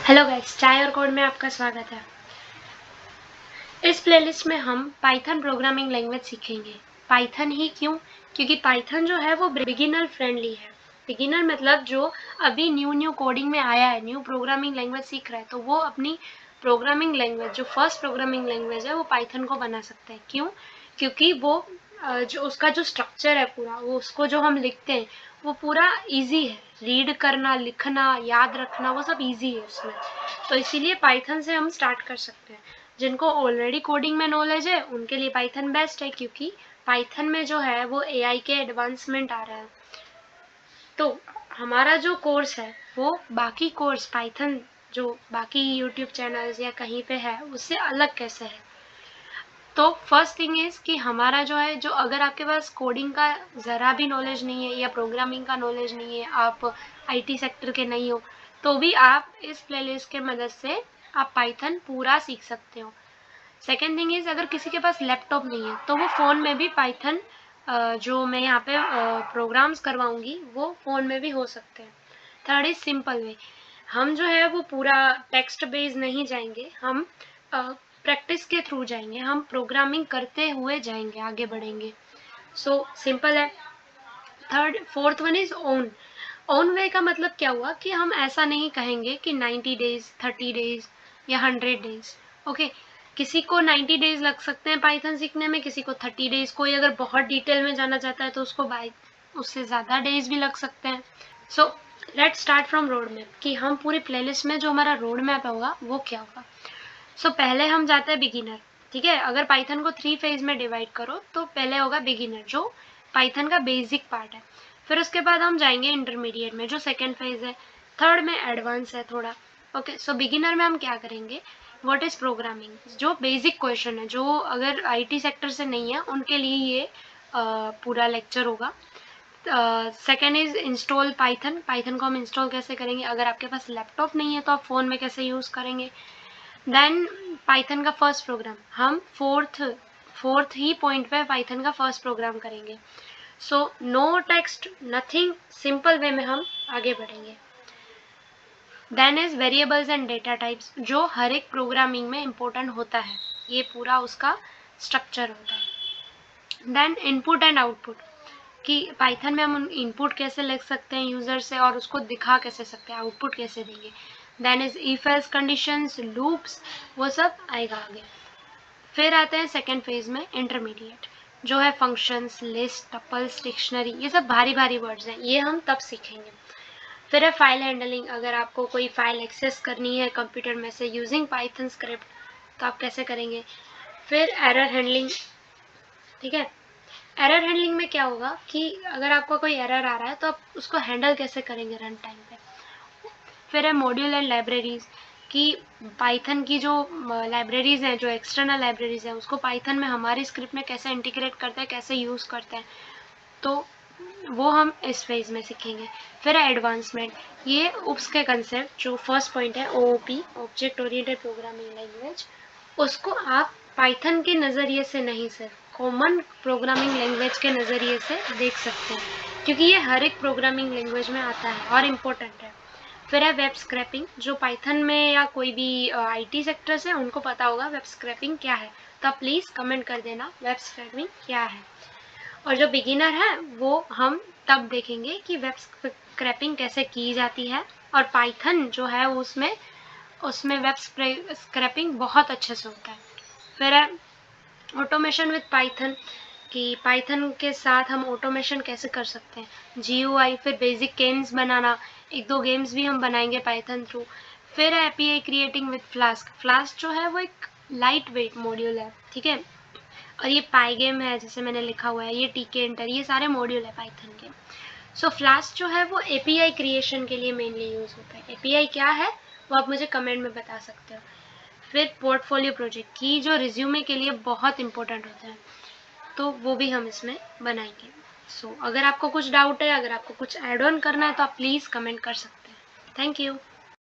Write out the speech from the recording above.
Hello guys, चाय और code में आपका स्वागत है। इस प्लेलिस्ट में हम पाइथन प्रोग्रामिंग लैंग्वेज सीखेंगे। पाइथन ही क्यों? क्योंकि पाइथन जो है वो बिगिनर फ्रेंडली है। बिगिनर मतलब जो अभी न्यू कोडिंग में आया है, न्यू प्रोग्रामिंग लैंग्वेज सीख रहा है, तो वो अपनी प्रोग्रामिंग लैंग्वेज जो फर्स्ट प्रोग्रामिंग लैंग्वेज है वो पाइथन को बना सकता है। क्यों? क्योंकि वो जो उसका जो स्ट्रक्चर है पूरा, वो उसको जो हम लिखते हैं वो पूरा इजी है। रीड करना, लिखना, याद रखना, वो सब इजी है उसमें। तो इसीलिए पाइथन से हम स्टार्ट कर सकते हैं। जिनको ऑलरेडी कोडिंग में नॉलेज है उनके लिए पाइथन बेस्ट है, क्योंकि पाइथन में जो है वो एआई के एडवांसमेंट आ रहा है। तो हमारा जो कोर्स है वो बाकी कोर्स पाइथन जो बाकी यूट्यूब चैनल्स या कहीं पे है उससे अलग कैसे है। तो फर्स्ट थिंग इज कि हमारा जो है, जो अगर आपके पास कोडिंग का ज़रा भी नॉलेज नहीं है या प्रोग्रामिंग का नॉलेज नहीं है, आप आईटी सेक्टर के नहीं हो, तो भी आप इस प्लेलिस्ट के मदद से आप पाइथन पूरा सीख सकते हो। सेकेंड थिंग इज, अगर किसी के पास लैपटॉप नहीं है तो वो फ़ोन में भी पाइथन जो मैं यहाँ पे प्रोग्राम्स करवाऊँगी वो फ़ोन में भी हो सकते हैं। Third is simple way. हम जो है वो पूरा टेक्स्ट बेस्ड नहीं जाएंगे, हम प्रैक्टिस के थ्रू जाएंगे, हम प्रोग्रामिंग करते हुए जाएंगे, आगे बढ़ेंगे। सो सिंपल है। Fourth one is own. Own way का मतलब क्या हुआ कि हम ऐसा नहीं कहेंगे कि 90 डेज, 30 डेज या 100 डेज। ओके, किसी को 90 डेज लग सकते हैं पाइथन सीखने में, किसी को 30 डेज। कोई अगर बहुत डिटेल में जाना चाहता है तो उसको उससे ज़्यादा डेज भी लग सकते हैं। So let's start from road map, कि हम पूरी प्लेलिस्ट में जो हमारा रोड मैप होगा वो क्या होगा। सो पहले हम जाते हैं बिगिनर। ठीक है, अगर पाइथन को 3 फेज में डिवाइड करो तो पहले होगा बिगिनर, जो पाइथन का बेसिक पार्ट है। फिर उसके बाद हम जाएंगे इंटरमीडिएट में, जो सेकेंड फेज है। थर्ड में एडवांस है थोड़ा। ओके, सो बिगिनर में हम क्या करेंगे, व्हाट इज प्रोग्रामिंग, जो बेसिक क्वेश्चन है, जो अगर आईटी सेक्टर से नहीं है उनके लिए ये पूरा लेक्चर होगा। Second is install Python. Python को हम इंस्टॉल कैसे करेंगे, अगर आपके पास लैपटॉप नहीं है तो आप फ़ोन में कैसे यूज़ करेंगे। देन पाइथन का फर्स्ट प्रोग्राम, हम फोर्थ ही पॉइंट पे पाइथन का फर्स्ट प्रोग्राम करेंगे। So no text nothing, simple way में हम आगे बढ़ेंगे। Then is variables and data types, जो हर एक प्रोग्रामिंग में इंपॉर्टेंट होता है, ये पूरा उसका स्ट्रक्चर होता है। देन इनपुट एंड आउटपुट, कि पाइथन में हम इनपुट कैसे लिख सकते हैं यूज़र से और उसको दिखा कैसे सकते हैं, आउटपुट कैसे देंगे। Then is if else conditions, loops, वो सब आएगा आगे। फिर आते हैं सेकेंड फेज में इंटरमीडिएट, जो है फंक्शंस, लिस्ट, टपल्स, डिक्शनरी, ये सब भारी भारी वर्ड्स हैं, ये हम तब सीखेंगे। फिर है फाइल हैंडलिंग, अगर आपको कोई फाइल एक्सेस करनी है कंप्यूटर में से यूजिंग पाइथन स्क्रिप्ट तो आप कैसे करेंगे। फिर एरर हैंडलिंग। ठीक है, एरर हैंडलिंग में क्या होगा कि अगर आपको कोई एरर आ रहा है तो आप उसको हैंडल कैसे करेंगे रन टाइम पे। फिर है मॉड्यूल एंड लाइब्रेरीज, कि पाइथन की जो लाइब्रेरीज हैं, जो एक्सटर्नल लाइब्रेरीज हैं, उसको पाइथन में हमारी स्क्रिप्ट में कैसे इंटीग्रेट करते हैं, कैसे यूज़ करते हैं, तो वो हम इस फेज में सीखेंगे। फिर है एडवांसमेंट, ये उप्स के कंसेप्ट, जो फर्स्ट पॉइंट है OOP, object oriented programming language, उसको आप पाइथन के नज़रिए से नहीं, सिर्फ कॉमन प्रोग्रामिंग लैंग्वेज के नज़रिए से देख सकते हैं, क्योंकि ये हर एक प्रोग्रामिंग लैंग्वेज में आता है और इम्पोर्टेंट है। फिर है वेब स्क्रैपिंग, जो पाइथन में या कोई भी आईटी सेक्टर से उनको पता होगा वेब स्क्रैपिंग क्या है, तो आप प्लीज़ कमेंट कर देना वेब स्क्रैपिंग क्या है। और जो बिगिनर है वो हम तब देखेंगे कि वेब स्क्रैपिंग कैसे की जाती है, और पाइथन जो है उसमें उसमें वेब स्क्रैपिंग बहुत अच्छे से होता है। फिर है ऑटोमेशन विद पाइथन, कि पाइथन के साथ हम ऑटोमेशन कैसे कर सकते हैं, जीयूआई। फिर बेसिक गेम्स बनाना, एक दो गेम्स भी हम बनाएंगे पाइथन थ्रू। फिर है API creating with flask. Flask जो है वो एक लाइट वेट मॉड्यूल है, ठीक है, और ये पाइगेम है जैसे मैंने लिखा हुआ है, ये टीके इंटर, ये सारे मॉड्यूल है पाइथन के। सो फ्लास्क जो है वो एपीआई क्रिएशन के लिए मेनली यूज़ होता है। एपीआई क्या है वो आप मुझे कमेंट में बता सकते हो। फिर पोर्टफोलियो प्रोजेक्ट, की जो रिज्यूमे के लिए बहुत इंपॉर्टेंट होता है, तो वो भी हम इसमें बनाएंगे। सो अगर आपको कुछ डाउट है, अगर आपको कुछ ऐड ऑन करना है तो आप प्लीज़ कमेंट कर सकते हैं। Thank you.